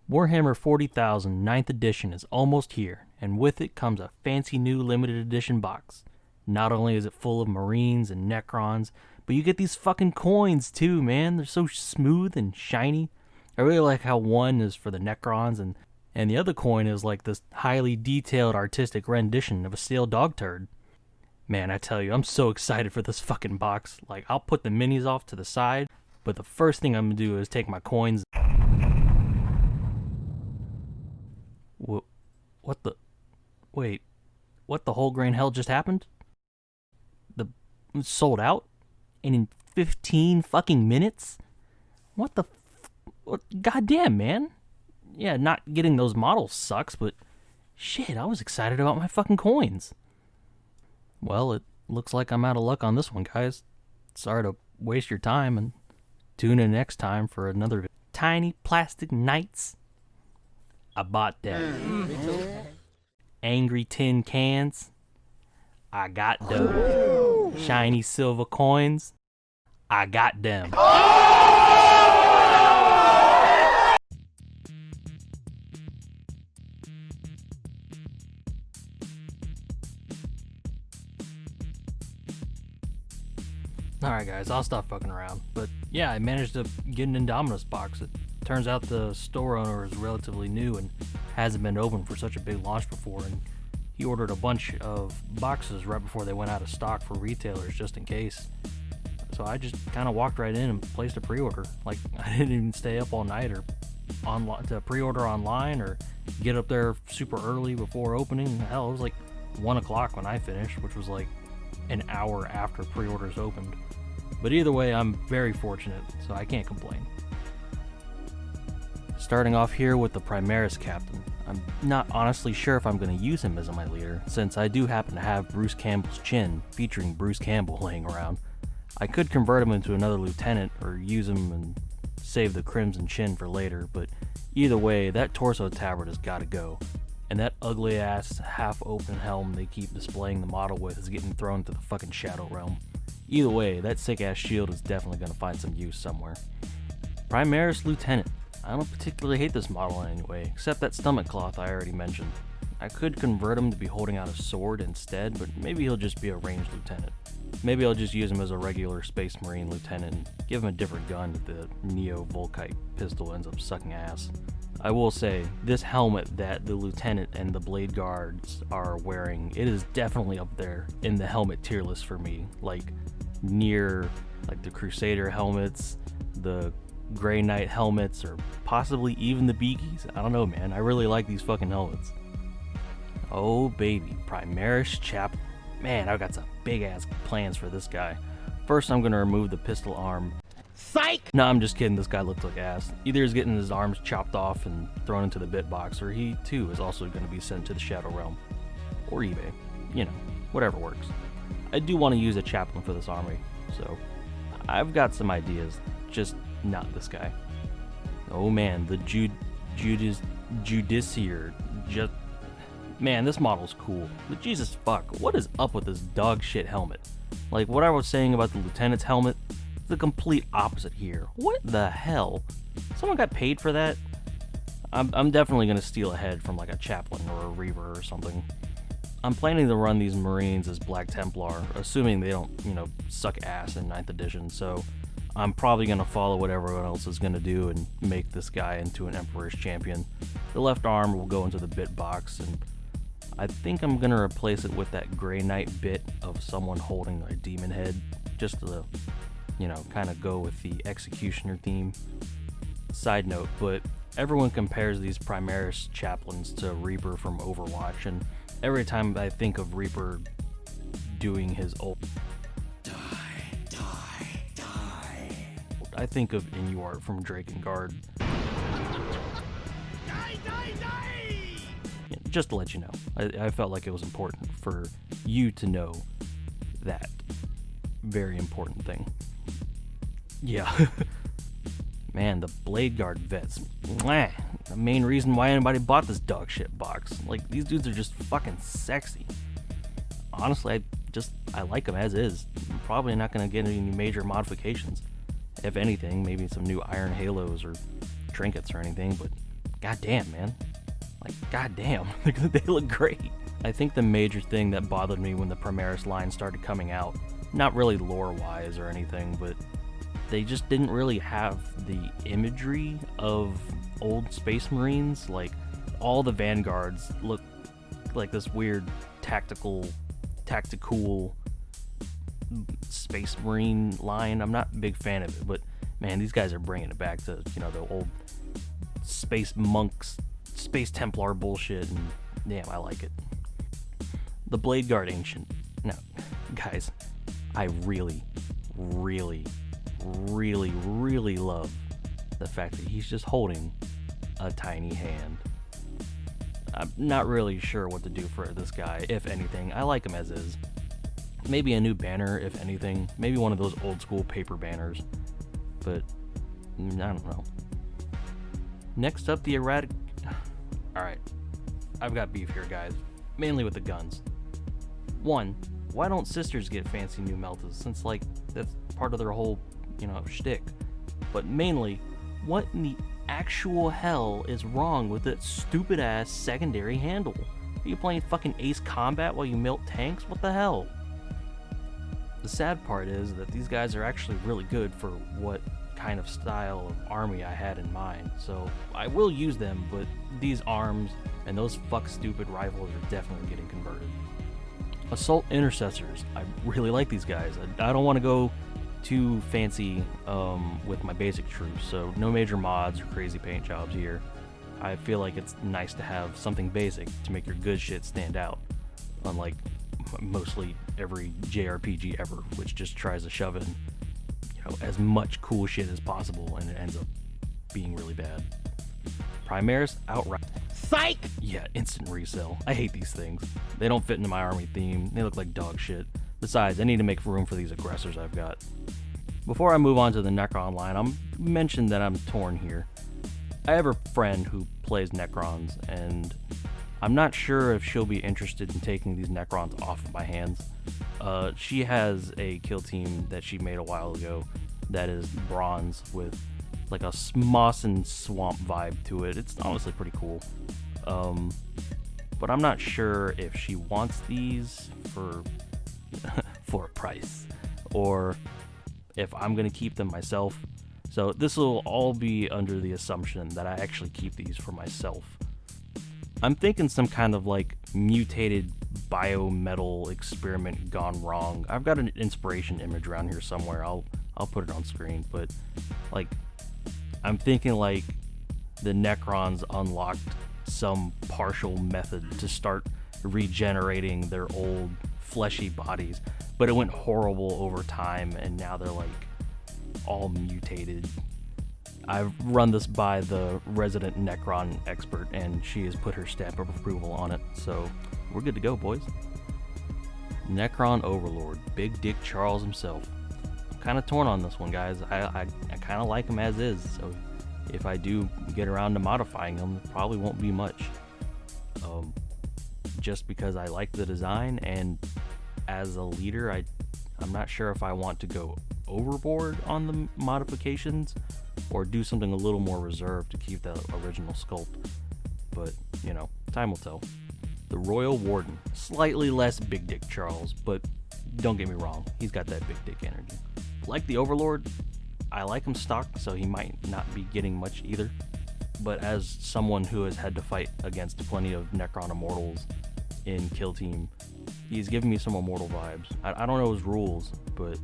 Warhammer 40,000 9th edition is almost here, and with it comes a fancy new limited edition box. Not only is it full of Marines and Necrons, but you get these fucking coins too, man. They're so smooth and shiny. I really like how one is for the Necrons and the other coin is like this highly detailed artistic rendition of a stale dog turd. Man, I tell you, I'm so excited for this fucking box. Like, I'll put the minis off to the side, but the first thing I'm gonna do is take my coins. What the... Wait, what the whole grain hell just happened? Sold out? And in 15 fucking minutes? What the... Goddamn, man. Yeah, not getting those models sucks, but... Shit, I was excited about my fucking coins. Well, it looks like I'm out of luck on this one, guys. Sorry to waste your time, and tune in next time for another Tiny Plastic Knights. I bought them. Angry tin cans. I got them. Shiny silver coins. I got them. Alright guys, I'll stop fucking around. But yeah, I managed to get an Indomitus box. It turns out the store owner is relatively new and hasn't been open for such a big launch before, and he ordered a bunch of boxes right before they went out of stock for retailers just in case. So I just kind of walked right in and placed a pre-order. Like, I didn't even stay up all night or to pre-order online or get up there super early before opening. Hell, it was like 1 o'clock when I finished, which was like an hour after pre-orders opened. But either way, I'm very fortunate, so I can't complain. Starting off here with the Primaris Captain. I'm not honestly sure if I'm going to use him as my leader, since I do happen to have Bruce Campbell's chin featuring Bruce Campbell laying around. I could convert him into another lieutenant or use him and save the Crimson Chin for later, but either way, that torso tabard has got to go. And that ugly ass half-open helm they keep displaying the model with is getting thrown to the fucking Shadow Realm. Either way, that sick ass shield is definitely going to find some use somewhere. Primaris Lieutenant. I don't particularly hate this model in any way, except that stomach cloth I already mentioned. I could convert him to be holding out a sword instead, but maybe he'll just be a ranged lieutenant. Maybe I'll just use him as a regular Space Marine lieutenant and give him a different gun if the Neo Volkite pistol ends up sucking ass. I will say, this helmet that the lieutenant and the blade guards are wearing, it is definitely up there in the helmet tier list for me. Like, near like the Crusader helmets, the Grey Knight helmets, or possibly even the Beakies. I don't know, man. I really like these fucking helmets. Oh baby, Primaris Chaplain. Man, I've got some big ass plans for this guy. First, I'm gonna remove the pistol arm. Psych! No, I'm just kidding. This guy looks like ass. Either he's getting his arms chopped off and thrown into the bit box, or he too is also going to be sent to the Shadow Realm or eBay. You know, whatever works. I do want to use a chaplain for this army, so I've got some ideas, just not this guy. Oh man, the Judiciary. Just man, this model's cool. But Jesus fuck, what is up with this dog shit helmet? Like what I was saying about the lieutenant's helmet. The complete opposite here. What the hell? Someone got paid for that? I'm definitely gonna steal a head from like a chaplain or a reaver or something. I'm planning to run these Marines as Black Templar, assuming they don't, suck ass in 9th edition, so I'm probably gonna follow what everyone else is gonna do and make this guy into an Emperor's Champion. The left arm will go into the bit box, and I think I'm gonna replace it with that Grey Knight bit of someone holding a demon head, just to kind of go with the Executioner theme. Side note, but everyone compares these Primaris chaplains to Reaper from Overwatch, and every time I think of Reaper doing his ult, die, I think of Inuart from Drakengard. Yeah, just to let you know, I felt like it was important for you to know that very important thing. Yeah. Man, the Blade Guard vets. Mwah, the main reason why anybody bought this dog shit box. Like, these dudes are just fucking sexy. Honestly, I like them as is. I'm probably not going to get any major modifications. If anything, maybe some new iron halos or trinkets or anything, but goddamn, man. Like, goddamn, they look great. I think the major thing that bothered me when the Primaris line started coming out, not really lore-wise or anything, but they just didn't really have the imagery of old Space Marines. Like, all the Vanguards look like this weird tactical Space Marine line. I'm not a big fan of it, but man, these guys are bringing it back to, you know, the old Space Monks, Space Templar bullshit, and damn, I like it. The Blade Guard Ancient. Now, guys, I really, really, really, really love the fact that he's just holding a tiny hand. I'm not really sure what to do for this guy, if anything. I like him as is. Maybe a new banner, if anything. Maybe one of those old school paper banners. But, I don't know. Next up, the erratic... Alright, I've got beef here, guys. Mainly with the guns. One, why don't sisters get fancy new meltas, since, like, that's part of their whole, you know, shtick? But mainly, what in the actual hell is wrong with that stupid-ass secondary handle? Are you playing fucking Ace Combat while you melt tanks? What the hell? The sad part is that these guys are actually really good for what kind of style of army I had in mind, so I will use them, but these arms and those stupid rifles are definitely getting converted. Assault Intercessors. I really like these guys. I don't want to go too fancy with my basic troops, so no major mods or crazy paint jobs here. I feel like it's nice to have something basic to make your good shit stand out, unlike mostly every JRPG ever, which just tries to shove in, you know, as much cool shit as possible, and it ends up being really bad. Primaris Outright. Psych! Yeah, instant resell. I hate these things. They don't fit into my army theme. They look like dog shit. Besides, I need to make room for these aggressors I've got. Before I move on to the Necron line, I'm mentioned that I'm torn here. I have a friend who plays Necrons, and I'm not sure if she'll be interested in taking these Necrons off of my hands. She has a kill team that she made a while ago that is bronze with like a moss and swamp vibe to it. It's honestly pretty cool. But I'm not sure if she wants these for for a price, or if I'm gonna keep them myself. So this will all be under the assumption that I actually keep these for myself. I'm thinking some kind of like mutated biometal experiment gone wrong. I've got an inspiration image around here somewhere. I'll put it on screen, but like I'm thinking like the Necrons unlocked some partial method to start regenerating their old fleshy bodies, but it went horrible over time, and now they're like all mutated. I've run this by the resident Necron expert, and she has put her stamp of approval on it, so we're good to go, boys. Necron Overlord, Big Dick Charles himself. I'm kind of torn on this one, guys. I kind of like him as is, so if I do get around to modifying him, it probably won't be much. Just because I like the design, and as a leader, I'm not sure if I want to go overboard on the modifications or do something a little more reserved to keep the original sculpt. But, you know, time will tell. The Royal Warden, slightly less Big Dick Charles, but don't get me wrong, he's got that big dick energy. Like the Overlord, I like him stock, so he might not be getting much either. But as someone who has had to fight against plenty of Necron Immortals in Kill Team, he's giving me some Immortal vibes. I don't know his rules, but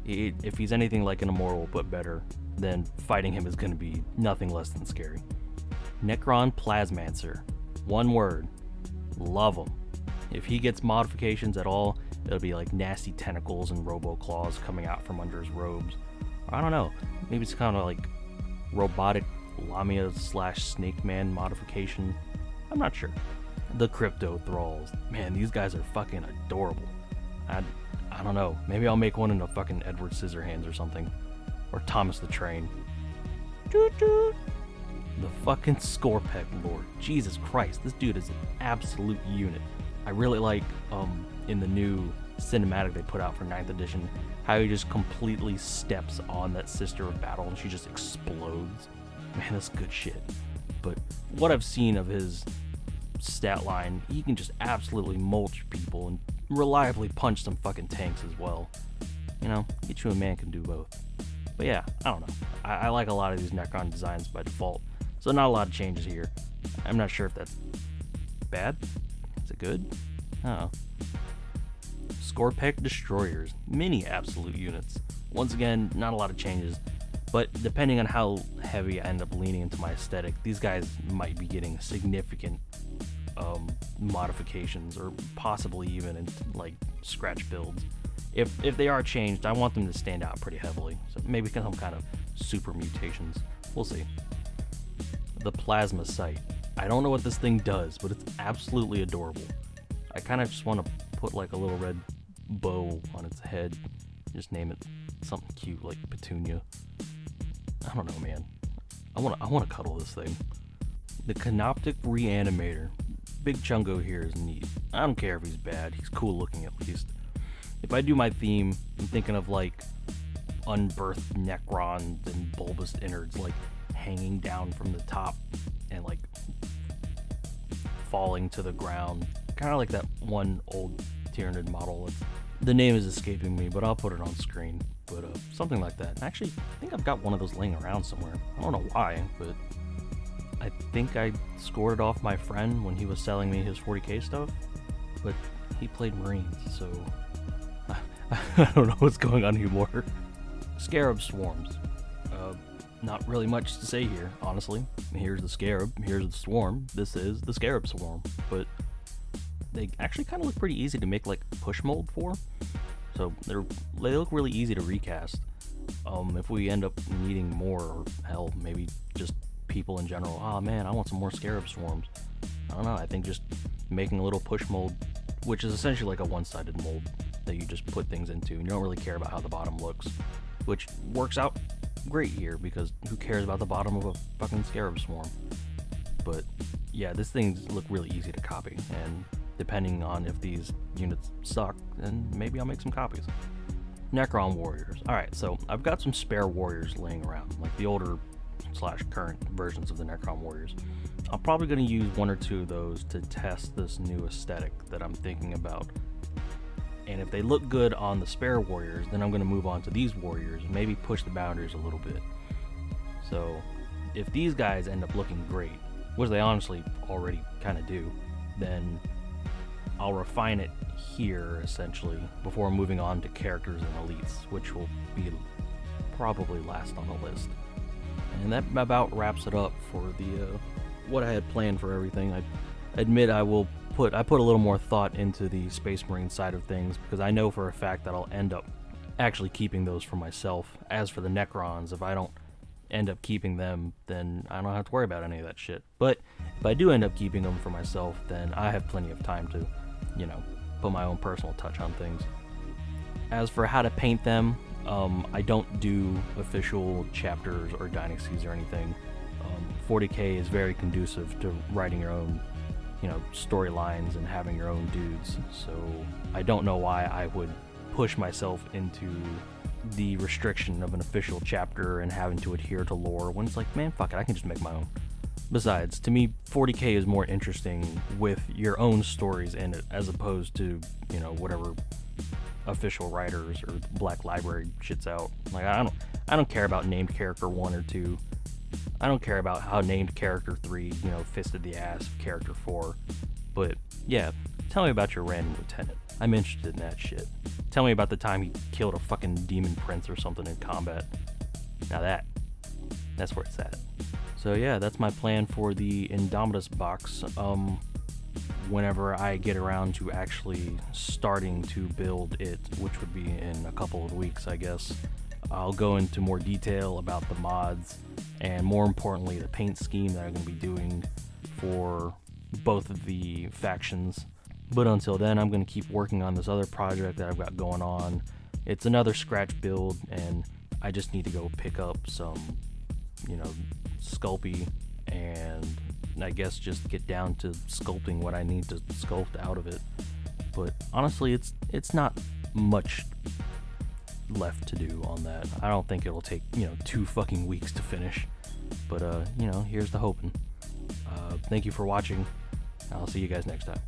if he's anything like an Immortal but better, then fighting him is going to be nothing less than scary. Necron Plasmancer. One word. Love him. If he gets modifications at all, it'll be like nasty tentacles and robo claws coming out from under his robes. Or I don't know, maybe it's kind of like robotic Lamia / Snake Man modification. I'm not sure. The Crypto Thralls. Man, these guys are fucking adorable. I don't know. Maybe I'll make one into fucking Edward Scissorhands or something. Or Thomas the Train. Toot toot. The fucking Scorpec Lord. Jesus Christ, this dude is an absolute unit. I really like, in the new cinematic they put out for 9th edition, how he just completely steps on that Sister of Battle and she just explodes. Man, that's good shit. But what I've seen of his stat line, he can just absolutely mulch people and reliably punch some fucking tanks as well. You know, get you a man can do both. But yeah, I don't know. I like a lot of these Necron designs by default, so not a lot of changes here. I'm not sure if that's bad. Is it good? I don't know. Scorpec Destroyers, mini absolute units. Once again, not a lot of changes, but depending on how heavy I end up leaning into my aesthetic, these guys might be getting significant modifications, or possibly even in like scratch builds. If they are changed, I want them to stand out pretty heavily. So maybe some kind of super mutations. We'll see. The Plasma Sight. I don't know what this thing does, but it's absolutely adorable. I kind of just want to put like a little red bow on its head. Just name it something cute like Petunia. I don't know, man. I want to cuddle this thing. The Canoptic Reanimator. Big Chungo here is neat. I don't care if he's bad. He's cool looking at least. If I do my theme, I'm thinking of like unbirthed Necrons and bulbous innards like hanging down from the top and like falling to the ground. Kind of like that one old Tyranid model. The name is escaping me, but I'll put it on screen. But something like that. Actually, I think I've got one of those laying around somewhere. I don't know why, but I think I scored it off my friend when he was selling me his 40k stuff. But he played Marines, so I don't know what's going on anymore. Scarab Swarms. Not really much to say here, honestly. Here's the Scarab, here's the Swarm. This is the Scarab Swarm. But they actually kind of look pretty easy to make like push mold for. So they look really easy to recast. If we end up needing more, or hell, maybe just people in general, oh man, I want some more Scarab Swarms. I don't know, I think just making a little push mold, which is essentially like a one-sided mold that you just put things into, and you don't really care about how the bottom looks, which works out great here because who cares about the bottom of a fucking Scarab Swarm? But yeah, this things look really easy to copy, and depending on if these units suck, then maybe I'll make some copies. Necron Warriors. Alright, so I've got some spare warriors laying around, like the older / current versions of the Necron Warriors. I'm probably going to use one or two of those to test this new aesthetic that I'm thinking about. And if they look good on the spare warriors, then I'm going to move on to these warriors and maybe push the boundaries a little bit. So if these guys end up looking great, which they honestly already kind of do, then I'll refine it here essentially before moving on to characters and elites, which will be probably last on the list. And that about wraps it up for the what I had planned for everything. I admit I put a little more thought into the Space Marine side of things because I know for a fact that I'll end up actually keeping those for myself. As for the Necrons, if I don't end up keeping them, then I don't have to worry about any of that shit. But if I do end up keeping them for myself, then I have plenty of time to, you know, put my own personal touch on things. As for how to paint them, I don't do official chapters or dynasties or anything. 40k is very conducive to writing your own, you know, storylines and having your own dudes. So I don't know why I would push myself into the restriction of an official chapter and having to adhere to lore when it's like, man, fuck it, I can just make my own. Besides, to me, 40k is more interesting with your own stories in it as opposed to, you know, whatever official writers or Black Library shits out. Like, I don't care about named character 1 or 2. I don't care about how named character 3, you know, fisted the ass of character 4. But yeah, tell me about your random lieutenant. I'm interested in that shit. Tell me about the time he killed a fucking demon prince or something in combat. Now that's where it's at. So yeah, that's my plan for the Indomitus box. Whenever I get around to actually starting to build it, which would be in a couple of weeks, I guess, I'll go into more detail about the mods and, more importantly, the paint scheme that I'm going to be doing for both of the factions. But until then, I'm going to keep working on this other project that I've got going on. It's another scratch build, and I just need to go pick up some, you know, Sculpey, and I guess just get down to sculpting what I need to sculpt out of it. But honestly, it's not much left to do on that. I don't think it'll take, you know, 2 fucking weeks to finish. But you know, here's the hoping. Thank you for watching. I'll see you guys next time.